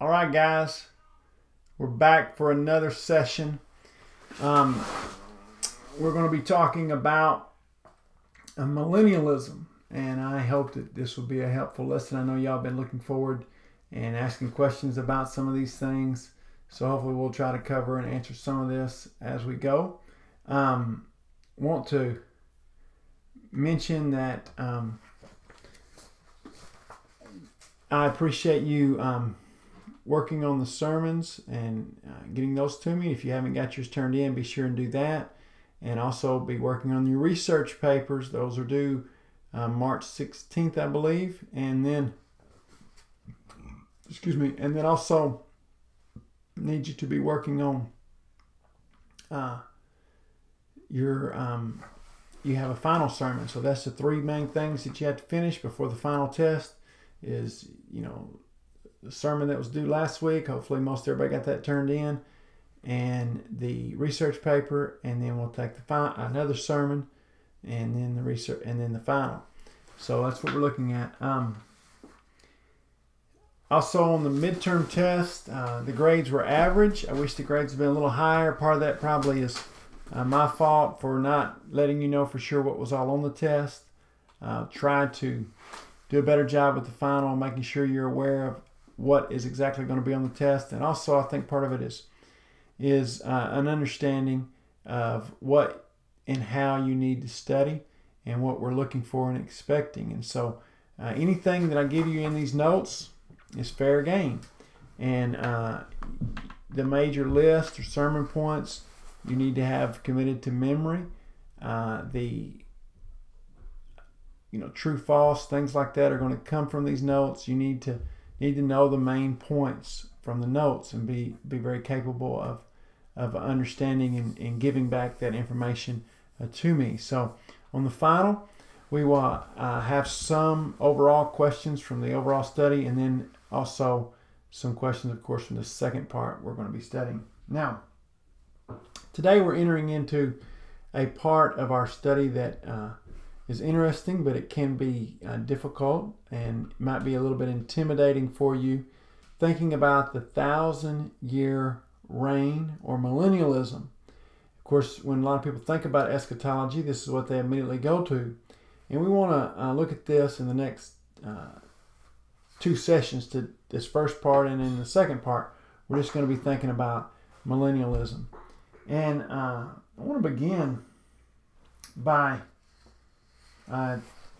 All right, guys, we're back for another session. We're going to be talking about millennialism, and I hope that this will be a helpful lesson. I know y'all been looking forward and asking questions about some of these things, so hopefully we'll try to cover and answer some of this as we go. Want to mention that I appreciate you working on the sermons and getting those to me. If you haven't got yours turned in, be sure and do that. And also be working on your research papers. Those are due March 16th, I believe. And then, also need you to be working on you have a final sermon. So that's the three main things that you have to finish before the final test is, the sermon that was due last week. Hopefully most everybody got that turned in, and the research paper, and then we'll take another sermon, and then the research, and then the final. So that's what we're looking at. Also on the midterm test, the grades were average. I wish the grades had been a little higher. Part of that probably is my fault for not letting you know for sure what was all on the test. Try to do a better job with the final, making sure you're aware of what is exactly going to be on the test. And also I think part of it is an understanding of what and how you need to study and what we're looking for and expecting. And so anything that I give you in these notes is fair game. And the major list or sermon points you need to have committed to memory. The true, false, things like that are going to come from these notes. You need to know the main points from the notes and be very capable of understanding and giving back that information to me. So on the final, we will have some overall questions from the overall study, and then also some questions, of course, from the second part we're going to be studying. Now, today we're entering into a part of our study that is interesting, but it can be difficult and might be a little bit intimidating for you. Thinking about the 1,000-year reign or millennialism. Of course, when a lot of people think about eschatology, this is what they immediately go to. And we want to look at this in the next two sessions, to this first part and in the second part. We're just going to be thinking about millennialism. And I want to begin by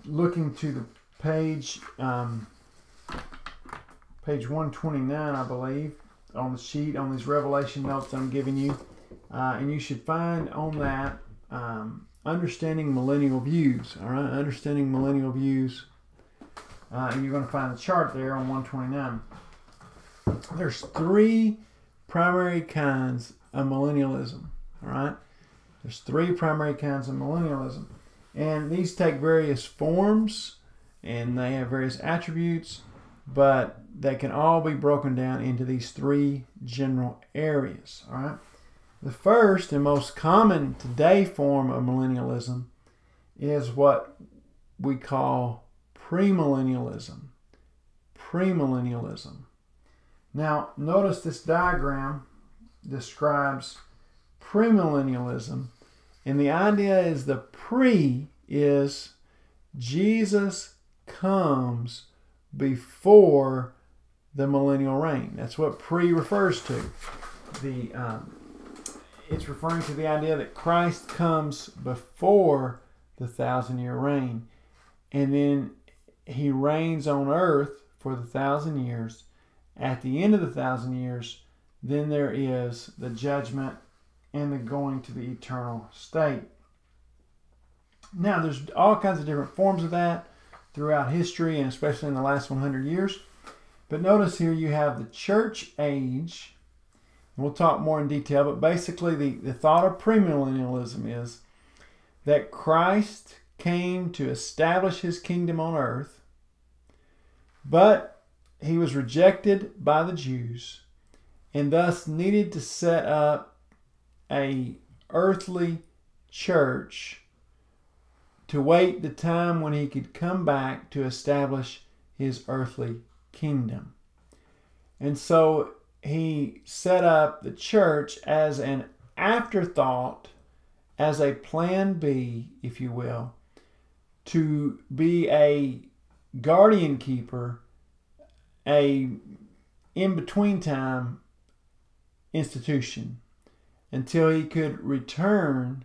looking to the page 129, I believe, on the sheet, on these Revelation notes I'm giving you. And you should find on that Understanding Millennial Views. All right, Understanding Millennial Views. And you're going to find the chart there on 129. There's three primary kinds of millennialism. All right, there's three primary kinds of millennialism. And these take various forms, and they have various attributes, but they can all be broken down into these three general areas. All right. The first and most common today form of millennialism is what we call premillennialism. Premillennialism. Now, notice this diagram describes premillennialism. And the idea is the pre is Jesus comes before the millennial reign. That's what pre refers to. It's referring to the idea that Christ comes before the 1,000-year reign. And then he reigns on earth for the 1,000 years. At the end of the 1,000 years, then there is the judgment and the going to the eternal state. Now, there's all kinds of different forms of that throughout history, and especially in the last 100 years. But notice here you have the church age. And we'll talk more in detail, but basically the thought of premillennialism is that Christ came to establish his kingdom on earth, but he was rejected by the Jews and thus needed to set up a earthly church to wait the time when he could come back to establish his earthly kingdom. And so he set up the church as an afterthought, as a plan B, if you will, to be a guardian keeper, a in-between time institution until he could return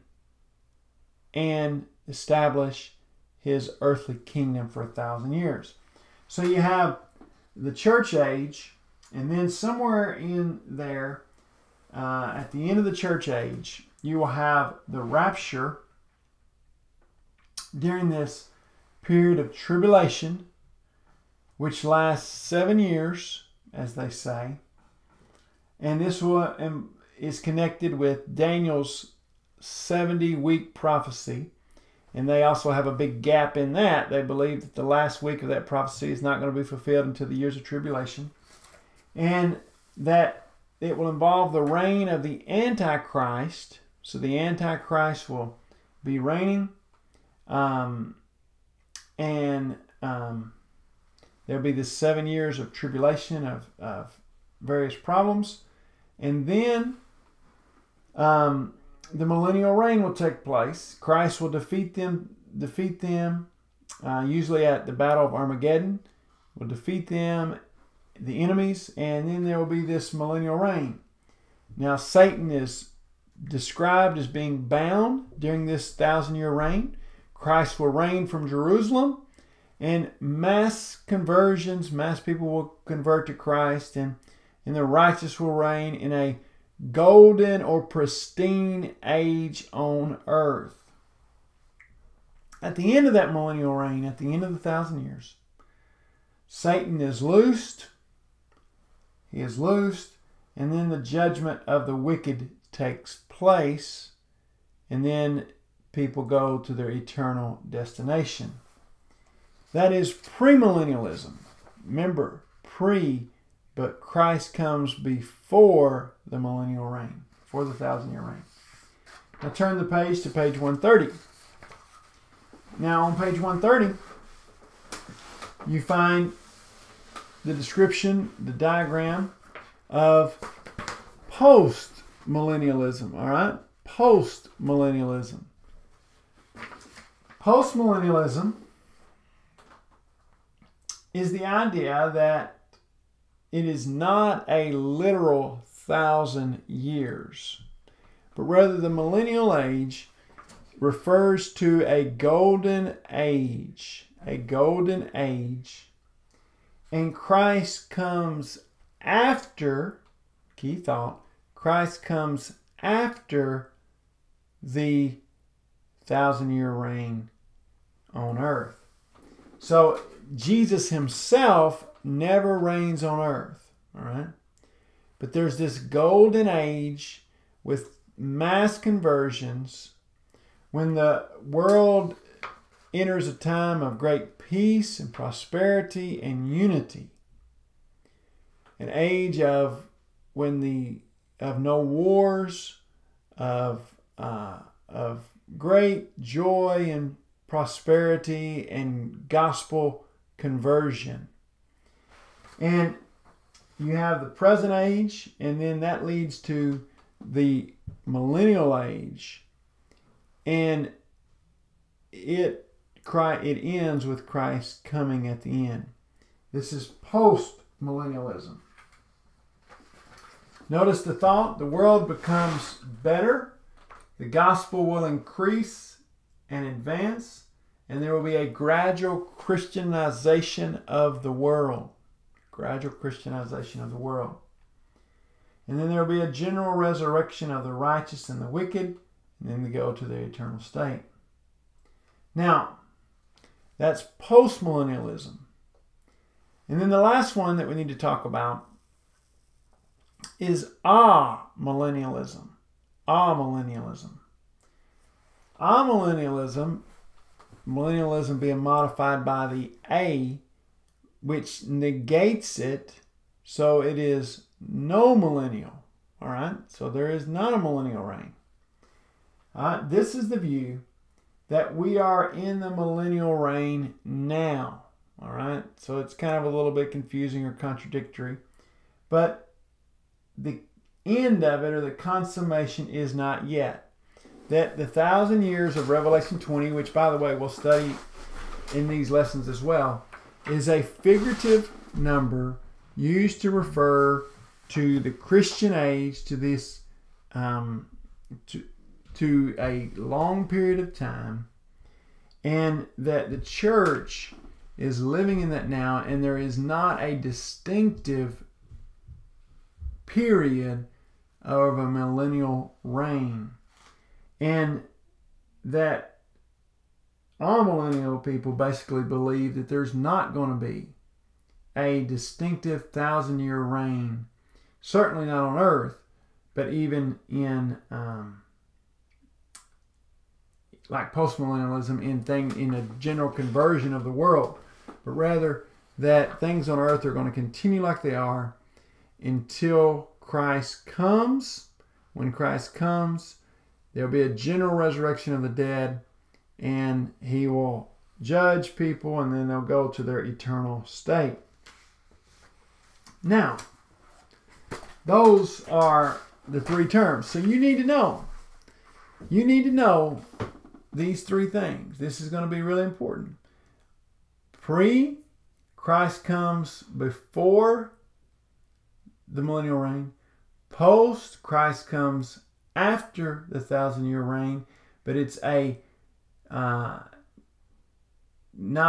and establish his earthly kingdom for 1,000 years. So you have the church age, and then somewhere in there, at the end of the church age, you will have the rapture during this period of tribulation, which lasts 7 years, as they say. And this is connected with Daniel's 70-week prophecy. And they also have a big gap in that. They believe that the last week of that prophecy is not going to be fulfilled until the years of tribulation. And that it will involve the reign of the Antichrist. So the Antichrist will be reigning. There'll be the 7 years of tribulation of various problems. And then the millennial reign will take place. Christ will defeat them, usually at the Battle of Armageddon. Will defeat them, the enemies, and then there will be this millennial reign. Now, Satan is described as being bound during this 1,000-year reign. Christ will reign from Jerusalem, and mass conversions, mass people will convert to Christ, and the righteous will reign in a golden or pristine age on earth. At the end of that millennial reign, at the end of the 1,000 years, Satan is loosed. He is loosed, and then the judgment of the wicked takes place, and then people go to their eternal destination. That is premillennialism. Remember, but Christ comes before the millennial reign, before the 1,000-year reign. Now turn the page to page 130. Now on page 130, you find the description, the diagram of post-millennialism. All right? Post-millennialism. Post-millennialism is the idea that it is not a literal 1,000 years, but rather the millennial age refers to a golden age, and Christ comes after, key thought, Christ comes after the 1,000-year reign on earth. So Jesus himself never reigns on earth, all right? But there's this golden age with mass conversions when the world enters a time of great peace and prosperity and unity. An age of no wars, of great joy and prosperity and gospel conversion. And you have the present age, and then that leads to the millennial age, and it ends with Christ coming at the end. This is post-millennialism. Notice the thought: the world becomes better, the gospel will increase and advance, and there will be a gradual Christianization of the world. Gradual Christianization of the world. And then there will be a general resurrection of the righteous and the wicked, and then they go to their eternal state. Now, that's postmillennialism. And then the last one that we need to talk about is amillennialism. Amillennialism. Amillennialism, millennialism being modified by the A, which negates it, so it is no millennial. All right, so there is not a millennial reign. This is the view that we are in the millennial reign now. All right, so it's kind of a little bit confusing or contradictory, but the end of it, or the consummation, is not yet. That the 1,000 years of Revelation 20, which by the way we'll study in these lessons as well, is a figurative number used to refer to the Christian age, to this to a long period of time, and that the church is living in that now, and there is not a distinctive period of a millennial reign, and that amillennial people basically believe that there's not going to be a distinctive 1,000-year reign, certainly not on earth, but even in like postmillennialism, in a general conversion of the world, but rather that things on earth are going to continue like they are until Christ comes. When Christ comes, there'll be a general resurrection of the dead, and he will judge people, and then they'll go to their eternal state. Now, those are the three terms. So you need to know. You need to know these three things. This is going to be really important. Christ comes before the millennial reign. Post, Christ comes after the 1,000-year reign, but it's a not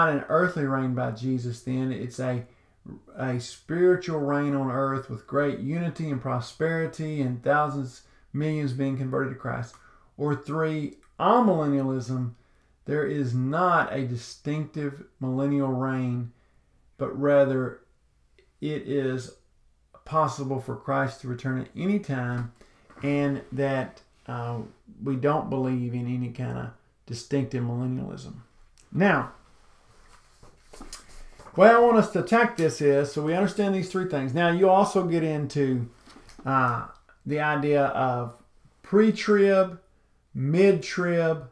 an earthly reign by Jesus then. It's a spiritual reign on earth with great unity and prosperity and thousands, millions being converted to Christ. Or 3, amillennialism. There is not a distinctive millennial reign, but rather it is possible for Christ to return at any time, and that we don't believe in any kind of distinctive millennialism. Now, the way I want us to attack this is, so we understand these three things. Now, you also get into the idea of pre-trib, mid-trib,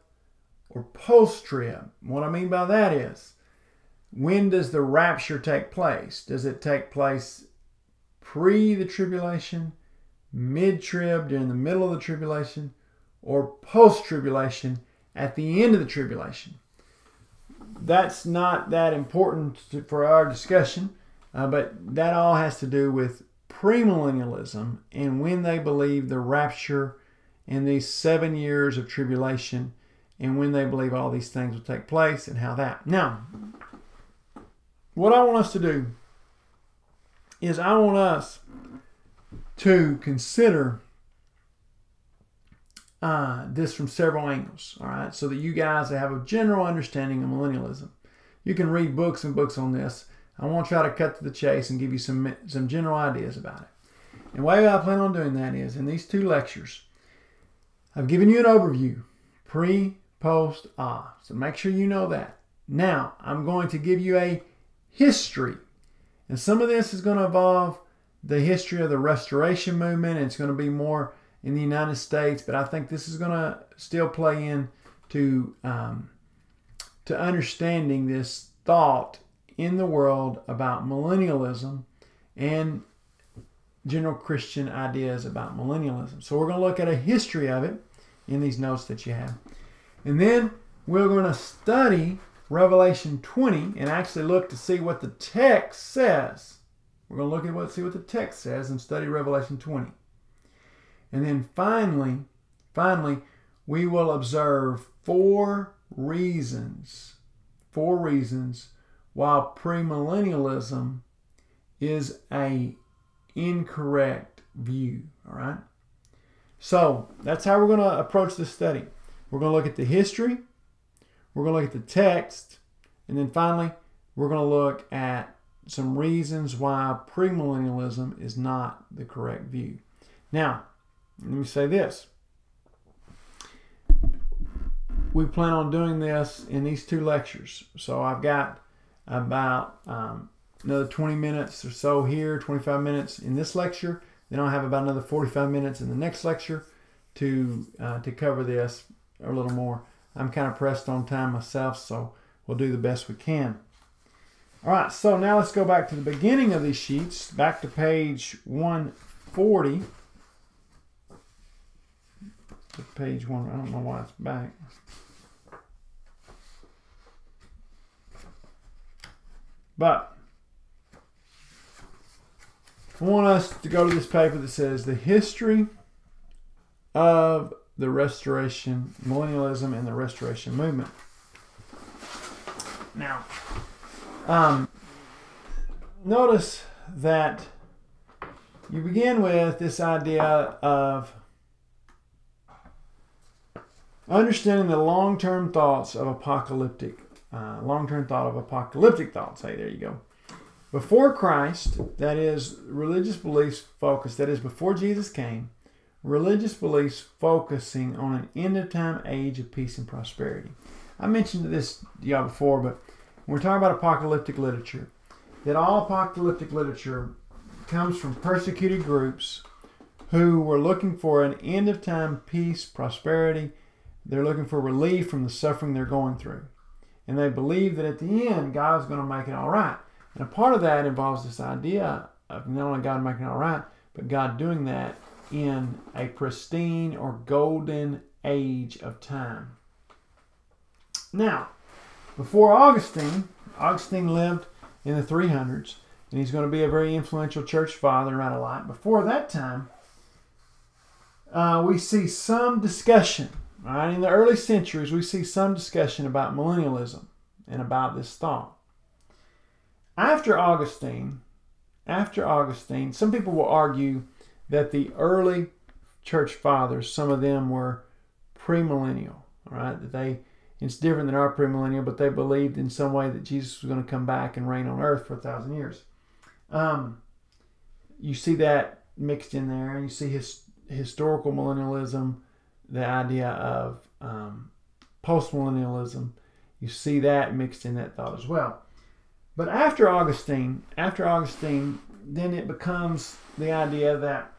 or post-trib. What I mean by that is, when does the rapture take place? Does it take place pre the tribulation, mid-trib, during the middle of the tribulation, or post-tribulation at the end of the tribulation? That's not that important for our discussion, but that all has to do with premillennialism and when they believe the rapture and these 7 years of tribulation, and when they believe all these things will take place and how that. Now, what I want us to do is I want us to consider this from several angles, all right, so that you guys have a general understanding of millennialism. You can read books and books on this. I want to try to cut to the chase and give you some general ideas about it. And the way I plan on doing that is, in these 2 lectures, I've given you an overview, pre, post, so make sure you know that. Now, I'm going to give you a history, and some of this is going to involve the history of the Restoration Movement, and it's going to be more in the United States, but I think this is going to still play in to understanding this thought in the world about millennialism and general Christian ideas about millennialism. So we're going to look at a history of it in these notes that you have. And then we're going to study Revelation 20 and actually look to see what the text says. We're going to look at see what the text says and study Revelation 20. And then finally, we will observe 4 reasons why premillennialism is a incorrect view. All right. So that's how we're going to approach this study. We're going to look at the history, we're going to look at the text, and then finally we're going to look at some reasons why premillennialism is not the correct view. Now, let me say this. We plan on doing this in these 2 lectures. So I've got about another 20 minutes or so here, 25 minutes in this lecture. Then I'll have about another 45 minutes in the next lecture to cover this a little more. I'm kind of pressed on time myself, so we'll do the best we can. All right, so now let's go back to the beginning of these sheets, back to page 140. Page 1, I don't know why it's back. But I want us to go to this paper that says the history of the Restoration, Millennialism and the Restoration Movement. Now, notice that you begin with this idea of understanding the long-term thoughts of apocalyptic thoughts. Hey, there you go. Before Christ, that is religious beliefs focused, that is before Jesus came, religious beliefs focusing on an end-of-time age of peace and prosperity. I mentioned this to y'all before, but when we're talking about apocalyptic literature, that all apocalyptic literature comes from persecuted groups who were looking for an end-of-time peace, prosperity. They're looking for relief from the suffering they're going through. And they believe that at the end, God's going to make it all right. And a part of that involves this idea of not only God making it all right, but God doing that in a pristine or golden age of time. Now, before Augustine lived in the 300s, and he's going to be a very influential church father and write a lot. Before that time, we see some discussion. Right? In the early centuries, we see some discussion about millennialism and about this thought. After Augustine, some people will argue that the early church fathers, some of them were premillennial. All right, it's different than our premillennial, but they believed in some way that Jesus was going to come back and reign on earth for 1,000 years. You see that mixed in there, and you see historical millennialism, the idea of postmillennialism. You see that mixed in that thought as well. But after Augustine, then it becomes the idea that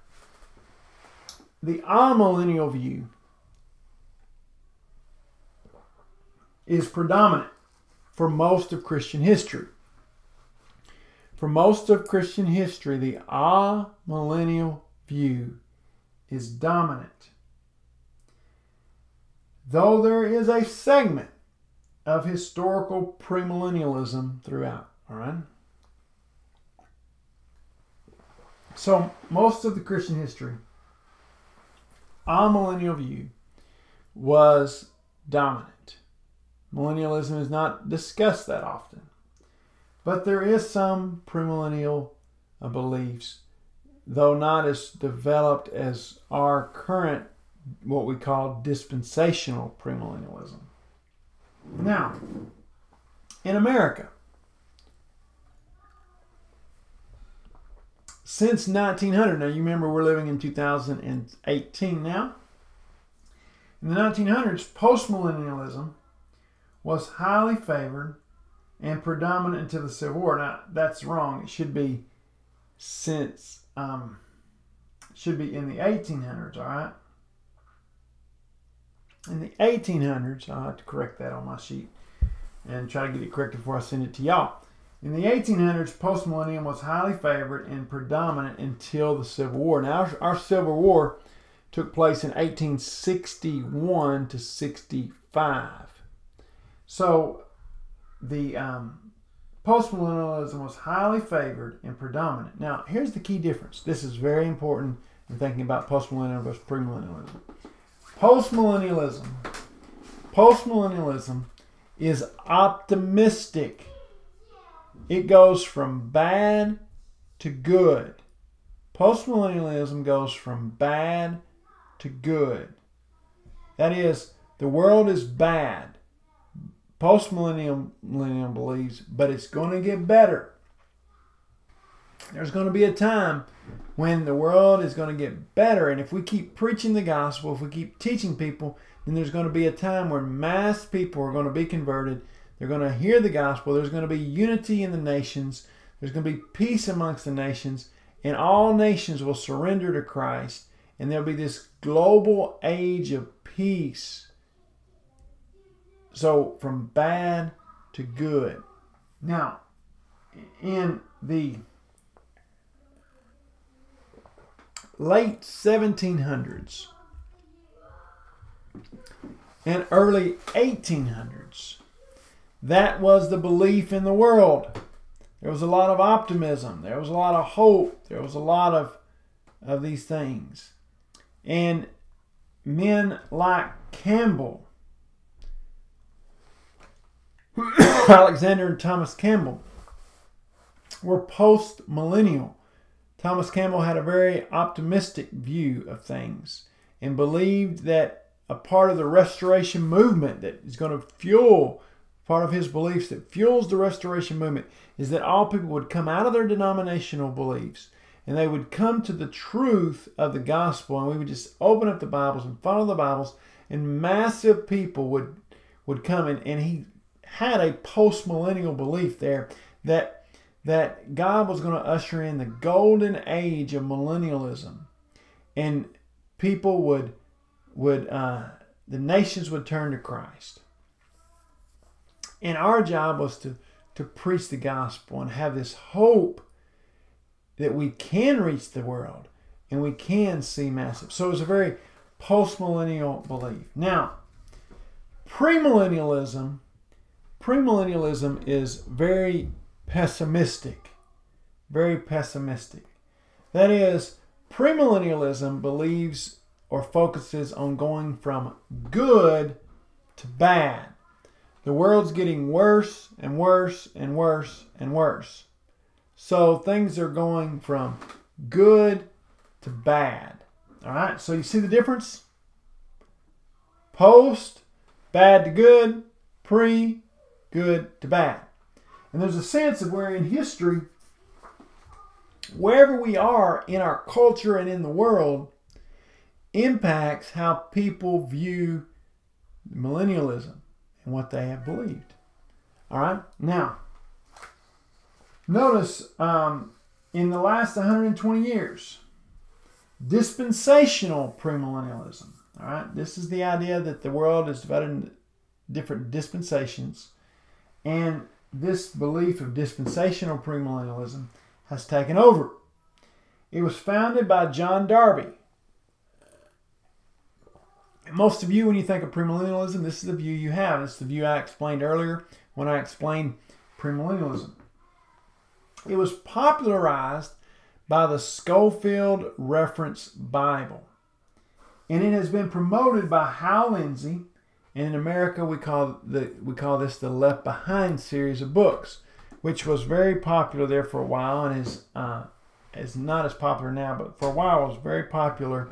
the amillennial view is predominant for most of Christian history. For most of Christian history, the amillennial view is dominant. Though there is a segment of historical premillennialism throughout. All right? So, most of the Christian history, amillennial view was dominant. Millennialism is not discussed that often. But there is some premillennial beliefs, though not as developed as our current, what we call dispensational premillennialism. Now, in America, since 1900, now you remember we're living in 2018 now. In the 1900s, postmillennialism was highly favored and predominant until the Civil War. Now, that's wrong. It should be in the 1800s, all right? In the 1800s, I'll have to correct that on my sheet and try to get it corrected before I send it to y'all. In the 1800s, postmillennium was highly favored and predominant until the Civil War. Now, our Civil War took place in 1861 to 65. So, the postmillennialism was highly favored and predominant. Now, here's the key difference. This is very important in thinking about postmillennialism versus premillennialism. Postmillennialism is optimistic. It goes from bad to good. Postmillennialism goes from bad to good. That is, the world is bad. Postmillennium believes, but it's going to get better. There's going to be a time when the world is going to get better, and if we keep preaching the gospel, if we keep teaching people, then there's going to be a time where mass people are going to be converted. They're going to hear the gospel. There's going to be unity in the nations. There's going to be peace amongst the nations, and all nations will surrender to Christ, and there'll be this global age of peace. So, from bad to good. Now, in the late 1700s and early 1800s, that was the belief in the world. There was a lot of optimism. There was a lot of hope. There was a lot of these things. And men like Campbell, Alexander and Thomas Campbell, were post-millennial. Thomas Campbell had a very optimistic view of things and believed that a part of the restoration movement that is going to fuel, part of his beliefs that fuels the restoration movement, is that all people would come out of their denominational beliefs and they would come to the truth of the gospel, and we would just open up the Bibles and follow the Bibles, and massive people would come in. And he had a post-millennial belief there that God was going to usher in the golden age of millennialism, and people the nations would turn to Christ. And our job was to preach the gospel and have this hope that we can reach the world and we can see massive. So it was a very post-millennial belief. Now, premillennialism is very pessimistic. Very pessimistic. That is, premillennialism believes or focuses on going from good to bad. The world's getting worse and worse and worse and worse. So things are going from good to bad. All right, so you see the difference? Post, bad to good. Pre, good to bad. And there's a sense of where in history, wherever we are in our culture and in the world, impacts how people view millennialism and what they have believed. All right, now, notice in the last 120 years, dispensational premillennialism. All right, this is the idea that the world is divided into different dispensations, and this belief of dispensational premillennialism has taken over. It was founded by John Darby. Most of you, when you think of premillennialism, this is the view you have. This is the view I explained earlier when I explained premillennialism. It was popularized by the Schofield Reference Bible. And it has been promoted by Hal Lindsey. And in America, we call this the Left Behind series of books, which was very popular there for a while and is not as popular now, but for a while it was very popular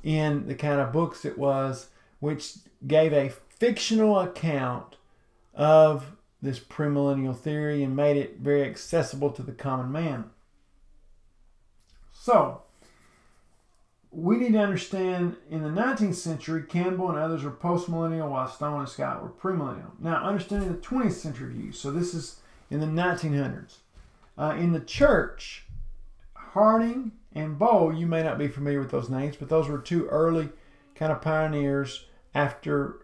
in the kind of books it was, which gave a fictional account of this premillennial theory and made it very accessible to the common man. So, we need to understand in the 19th century, Campbell and others were postmillennial while Stone and Scott were premillennial. Now, understanding the 20th century view, so this is in the 1900s. In the church, Harding and Bow, you may not be familiar with those names, but those were two early kind of pioneers after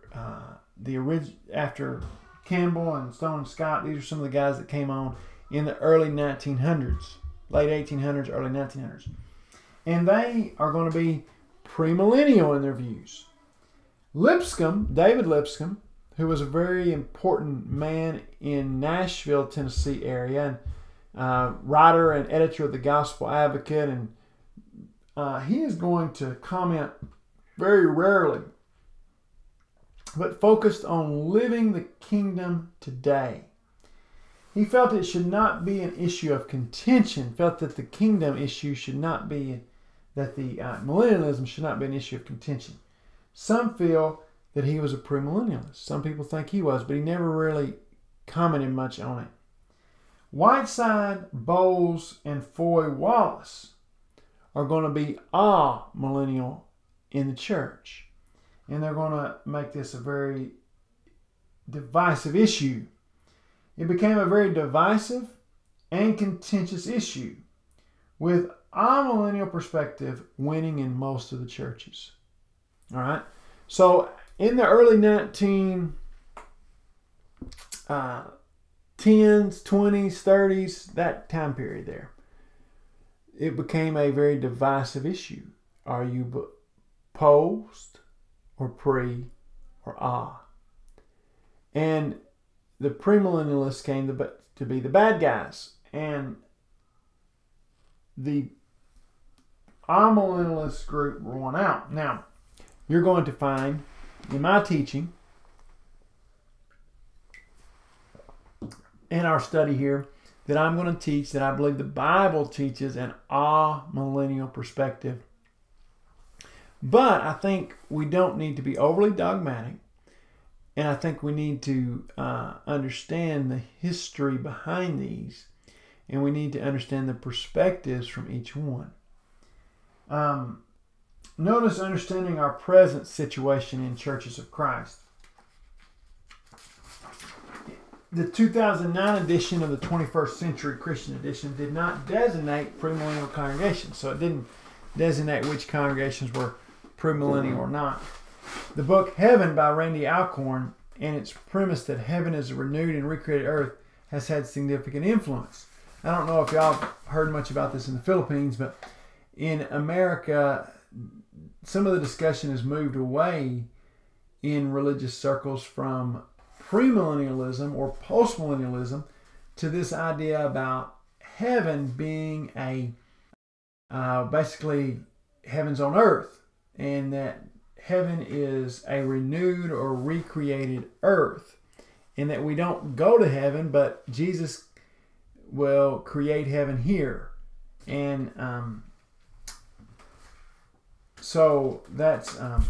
after Campbell and Stone and Scott. These are some of the guys that came on in the early 1900s, late 1800s, early 1900s. And they are going to be premillennial in their views. Lipscomb, David Lipscomb, who was a very important man in Nashville, Tennessee area, and writer and editor of the Gospel Advocate, and he is going to comment very rarely, but focused on living the kingdom today. He felt it should not be an issue of contention, felt that the kingdom issue should not be, that the millennialism should not be an issue of contention. Some feel that he was a premillennialist. Some people think he was, but he never really commented much on it. Whiteside, Bowles, and Foy Wallace are going to be millennial in the church. And they're going to make this a very divisive issue. It became a very divisive and contentious issue, with millennial perspective winning in most of the churches. All right. So in the early 10s, 20s, 30s, that time period there, it became a very divisive issue. Are you post or pre or ah? And the premillennialists came to be the bad guys, and the amillennialist group won out. Now, you're going to find in my teaching, in our study here, that I'm going to teach that I believe the Bible teaches an amillennial perspective. But I think we don't need to be overly dogmatic, and I think we need to understand the history behind these, and we need to understand the perspectives from each one. Notice understanding our present situation in churches of Christ. The 2009 edition of the 21st Century Christian Edition did not designate premillennial congregations, so it didn't designate which congregations were premillennial or not. The book Heaven by Randy Alcorn and its premise that heaven is a renewed and recreated earth has had significant influence. I don't know if y'all have heard much about this in the Philippines, but in America, some of the discussion has moved away in religious circles from premillennialism or postmillennialism to this idea about heaven being basically heaven's on earth, and that heaven is a renewed or recreated earth, and that we don't go to heaven, but Jesus will create heaven here. And so that's a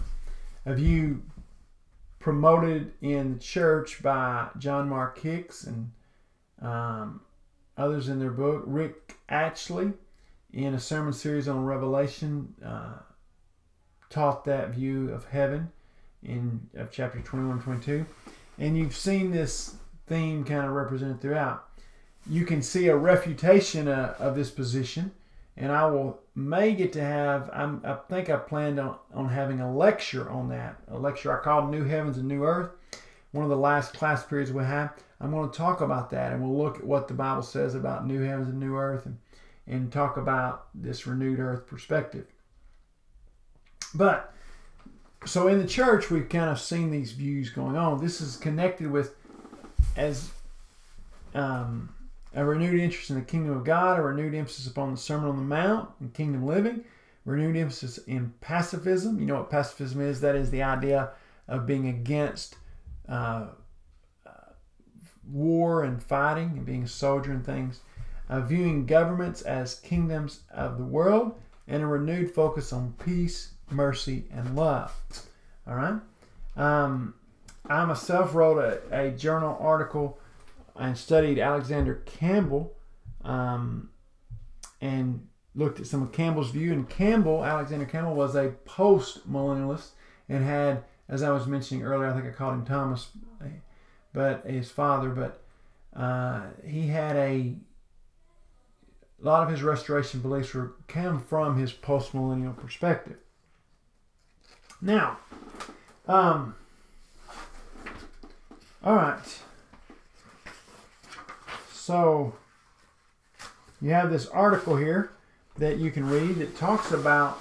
view promoted in the church by John Mark Hicks and others in their book. Rick Ashley, in a sermon series on Revelation, taught that view of heaven in chapter 21, 22. And you've seen this theme kind of represented throughout. You can see a refutation of this position, and I may get to have, I think I planned on having a lecture on that. A lecture I called New Heavens and New Earth. One of the last class periods we have. I'm going to talk about that, and we'll look at what the Bible says about New Heavens and New Earth, and talk about this renewed earth perspective. But, so in the church, we've kind of seen these views going on. This is connected with as a renewed interest in the kingdom of God, a renewed emphasis upon the Sermon on the Mount and kingdom living, renewed emphasis in pacifism. You know what pacifism is? That is the idea of being against war and fighting and being a soldier and things. Viewing governments as kingdoms of the world, and a renewed focus on peace, mercy, and love. All right? I myself wrote a journal article and studied Alexander Campbell and looked at some of Campbell's view. And Alexander Campbell, was a post-millennialist and had, as I was mentioning earlier, I think I called him Thomas, but his father, but he had a lot of his restoration beliefs came from his post-millennial perspective. Now, all right. So you have this article here that you can read that talks about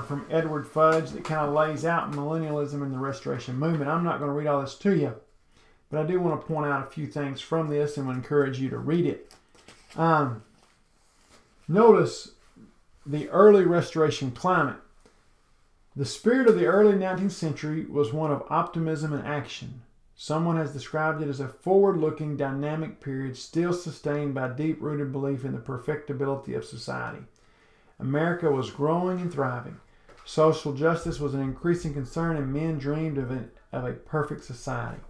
from Edward Fudge, that kind of lays out millennialism and the Restoration Movement. I'm not going to read all this to you, but I do want to point out a few things from this and would encourage you to read it. Notice the early Restoration climate. The spirit of the early 19th century was one of optimism and action. Someone has described it as a forward-looking, dynamic period still sustained by deep-rooted belief in the perfectibility of society. America was growing and thriving. Social justice was an increasing concern, and men dreamed of a perfect society.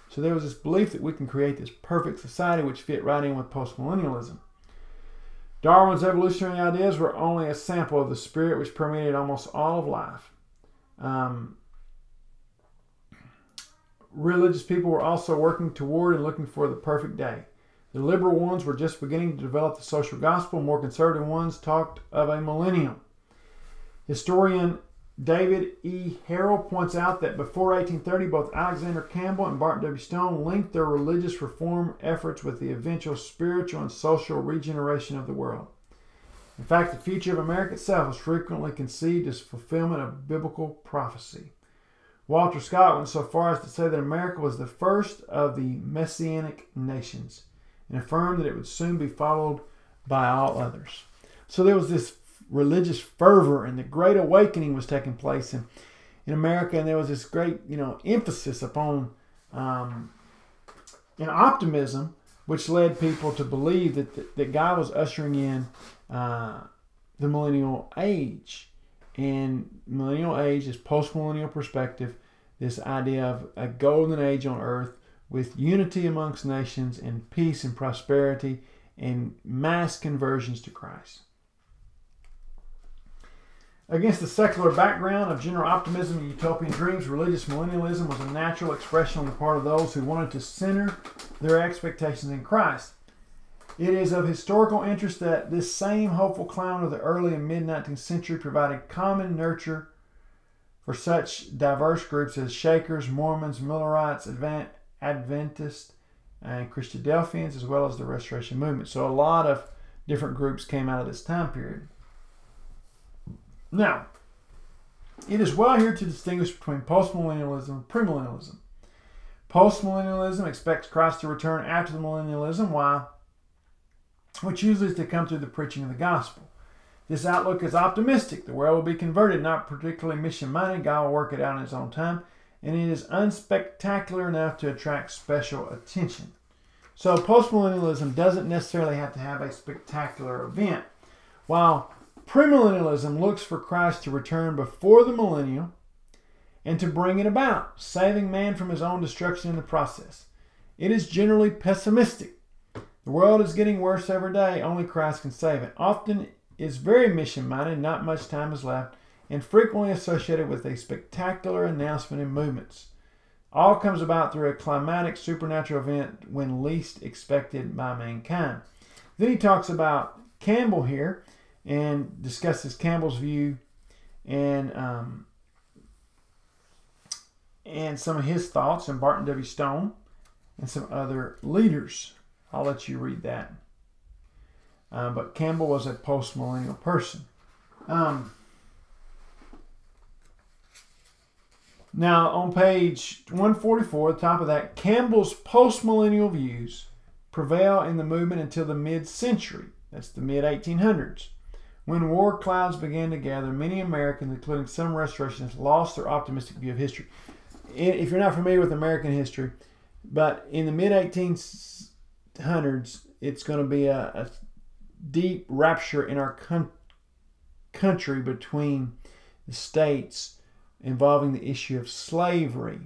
So there was this belief that we can create this perfect society, which fit right in with postmillennialism. Darwin's evolutionary ideas were only a sample of the spirit which permeated almost all of life. Religious people were also working toward and looking for the perfect day. The liberal ones were just beginning to develop the social gospel. More conservative ones talked of a millennium. Historian David E. Harrell points out that before 1830, both Alexander Campbell and Barton W. Stone linked their religious reform efforts with the eventual spiritual and social regeneration of the world. In fact, the future of America itself is frequently conceived as fulfillment of biblical prophecy. Walter Scott went so far as to say that America was the first of the Messianic nations and affirmed that it would soon be followed by all others. So there was this religious fervor, and the Great Awakening was taking place in America, and there was this great, emphasis upon optimism, which led people to believe that God was ushering in the millennial age. And millennial age is post-millennial perspective, this idea of a golden age on earth with unity amongst nations and peace and prosperity and mass conversions to Christ. Against the secular background of general optimism and utopian dreams, religious millennialism was a natural expression on the part of those who wanted to center their expectations in Christ. It is of historical interest that this same hopeful climate of the early and mid-19th century provided common nurture for such diverse groups as Shakers, Mormons, Millerites, Adventists, and Christadelphians, as well as the Restoration Movement. So a lot of different groups came out of this time period. Now, it is well here to distinguish between postmillennialism and premillennialism. Postmillennialism expects Christ to return after the millennialism, which usually is to come through the preaching of the gospel. This outlook is optimistic. The world will be converted, not particularly mission-minded. God will work it out in His own time. And it is unspectacular enough to attract special attention. So postmillennialism doesn't necessarily have to have a spectacular event. While premillennialism looks for Christ to return before the millennium and to bring it about, saving man from his own destruction in the process. It is generally pessimistic. The world is getting worse every day. Only Christ can save it. Often is very mission-minded, not much time is left, and frequently associated with a spectacular announcement and movements. All comes about through a climatic supernatural event when least expected by mankind. Then he talks about Campbell here and discusses Campbell's view and some of his thoughts, and Barton W. Stone and some other leaders. I'll let you read that. But Campbell was a post-millennial person. Now, on page 144, the top of that, Campbell's post-millennial views prevail in the movement until the mid-century. That's the mid-1800s. When war clouds began to gather, many Americans, including some restorationists, lost their optimistic view of history. If you're not familiar with American history, but in the mid-1800s, it's going to be a deep rupture in our country between the states involving the issue of slavery.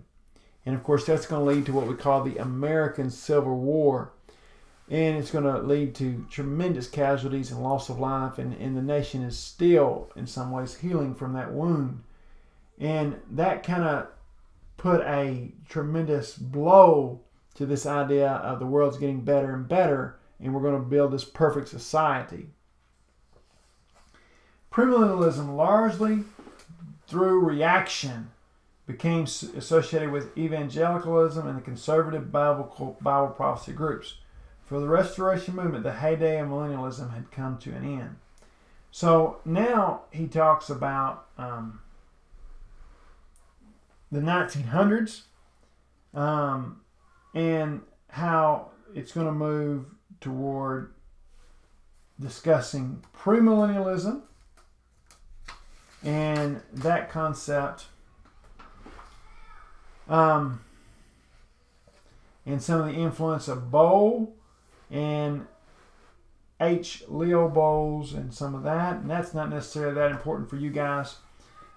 And of course, that's going to lead to what we call the American Civil War. And it's going to lead to tremendous casualties and loss of life. And the nation is still, in some ways, healing from that wound. And that kind of put a tremendous blow to this idea of the world's getting better and better, and we're going to build this perfect society. Premillennialism, largely through reaction, became associated with evangelicalism and the conservative Bible prophecy groups. For the Restoration Movement, the heyday of millennialism had come to an end. So now he talks about the 1900s and how it's going to move toward discussing premillennialism and that concept, and some of the influence of Bowl and H. Leo Bowles and some of that. And that's not necessarily that important for you guys.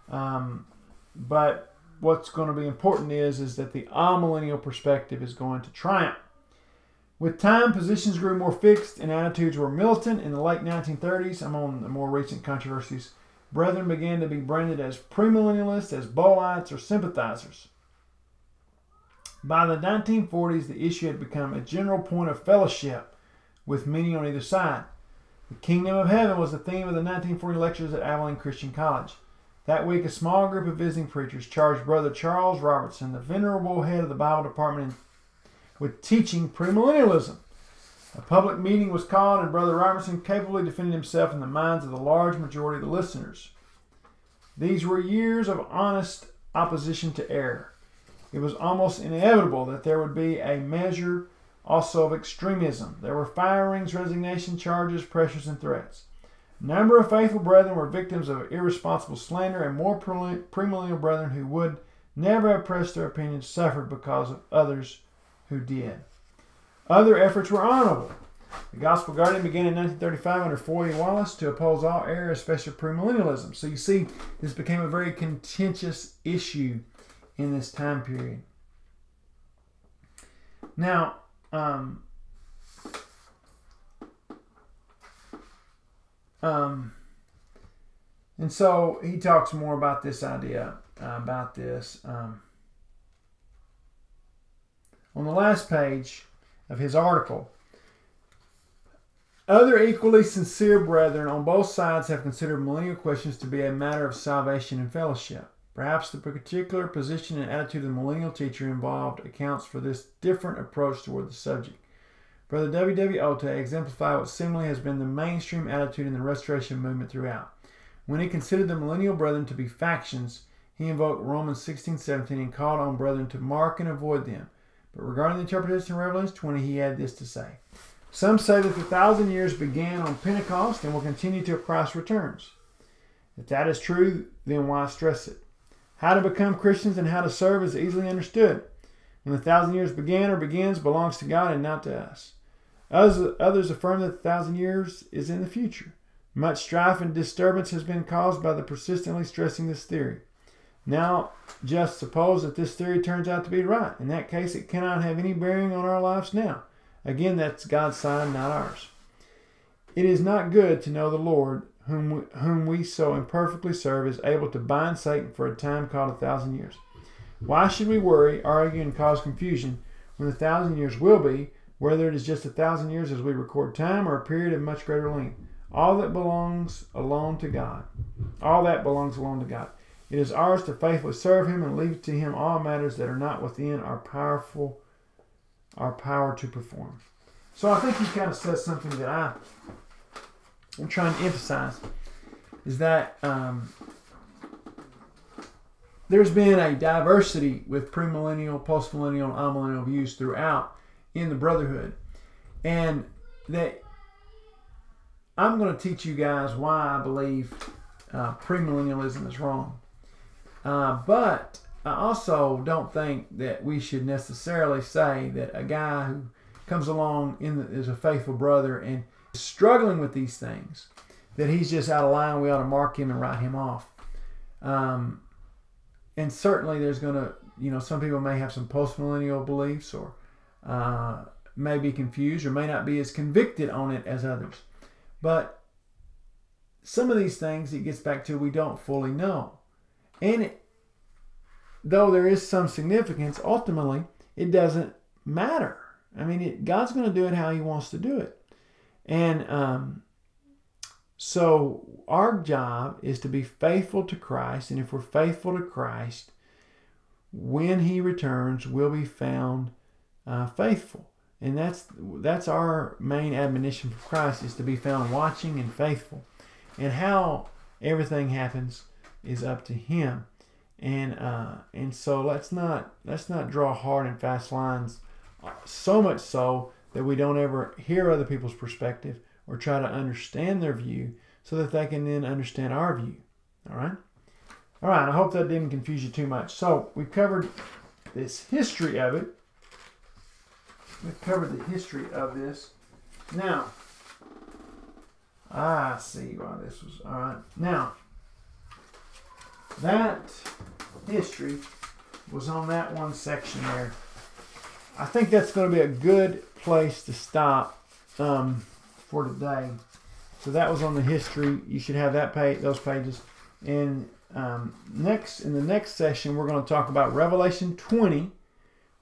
But what's going to be important is that the amillennial perspective is going to triumph. With time, positions grew more fixed and attitudes were militant. In the late 1930s, among the more recent controversies, brethren began to be branded as premillennialists, as Bowlites, or sympathizers. By the 1940s, the issue had become a general point of fellowship with many on either side. The kingdom of heaven was the theme of the 1940 lectures at Abilene Christian College. That week, a small group of visiting preachers charged Brother Charles Robertson, the venerable head of the Bible department, with teaching premillennialism. A public meeting was called, and Brother Robertson capably defended himself in the minds of the large majority of the listeners. These were years of honest opposition to error. It was almost inevitable that there would be a measure also of extremism. There were firings, resignation charges, pressures, and threats. A number of faithful brethren were victims of irresponsible slander, and more premillennial brethren who would never have pressed their opinions suffered because of others who did. Other efforts were honorable. The Gospel Guardian began in 1935 under Floyd Wallace to oppose all error, especially premillennialism. So you see, this became a very contentious issue in this time period. Now, and so he talks more about this idea, about this. On the last page of his article, other equally sincere brethren on both sides have considered millennial questions to be a matter of salvation and fellowship. Perhaps the particular position and attitude of the millennial teacher involved accounts for this different approach toward the subject. Brother W. W. Ota exemplified what seemingly has been the mainstream attitude in the Restoration movement throughout. When he considered the millennial brethren to be factions, he invoked Romans 16:17 and called on brethren to mark and avoid them. But regarding the interpretation of Revelation 20, he had this to say. Some say that the 1,000 years began on Pentecost and will continue till Christ returns. If that is true, then why stress it? How to become Christians and how to serve is easily understood. When the 1,000 years began or begins belongs to God and not to us. Others affirm that the 1,000 years is in the future. Much strife and disturbance has been caused by the persistently stressing this theory. Now, just suppose that this theory turns out to be right. In that case, it cannot have any bearing on our lives now. Again, that's God's sign, not ours. It is not good to know the Lord, whom we so imperfectly serve, is able to bind Satan for a time called 1,000 years. Why should we worry, argue, and cause confusion when the 1,000 years will be, whether it is just 1,000 years as we record time or a period of much greater length? All that belongs alone to God. All that belongs alone to God. It is ours to faithfully serve Him and leave to Him all matters that are not within our power to perform. So I think he kind of says something that I'm trying to emphasize, is that there's been a diversity with premillennial, postmillennial, and amillennial views throughout in the brotherhood, and that I'm going to teach you guys why I believe premillennialism is wrong. But I also don't think that we should necessarily say that a guy who comes along is a faithful brother and is struggling with these things, that he's just out of line. We ought to mark him and write him off. And certainly there's going to, some people may have some postmillennial beliefs or may be confused or may not be as convicted on it as others. But some of these things, it gets back to, we don't fully know. And though there is some significance, ultimately, it doesn't matter. I mean, God's going to do it how He wants to do it. And so our job is to be faithful to Christ. And if we're faithful to Christ, when He returns, we'll be found faithful. And that's our main admonition for Christ, is to be found watching and faithful. And how everything happens is up to Him. And so let's not draw hard and fast lines, so much so that we don't ever hear other people's perspective or try to understand their view so that they can then understand our view. All right? All right, I hope that didn't confuse you too much. So we've covered this history of it. We've covered the history of this. Now, I see why this was. All right. Now, that history was on that one section there. I think that's going to be a good place to stop for today. So that was on the history. You should have that page, those pages. And in the next session, we're going to talk about Revelation 20,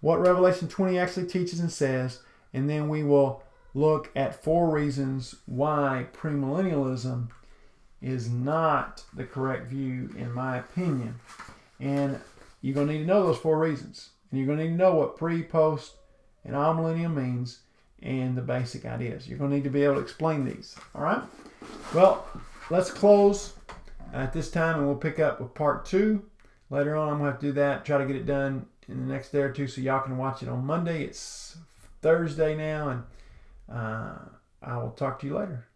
what Revelation 20 actually teaches and says, and then we will look at 4 reasons why premillennialism is not the correct view, in my opinion. And you're going to need to know those 4 reasons. And you're going to need to know what pre, post, and amillennial means and the basic ideas. You're going to need to be able to explain these. All right? Well, let's close at this time, and we'll pick up with part 2. Later on, I'm going to have to do that, try to get it done in the next day or two so y'all can watch it on Monday. It's Thursday now, and I will talk to you later.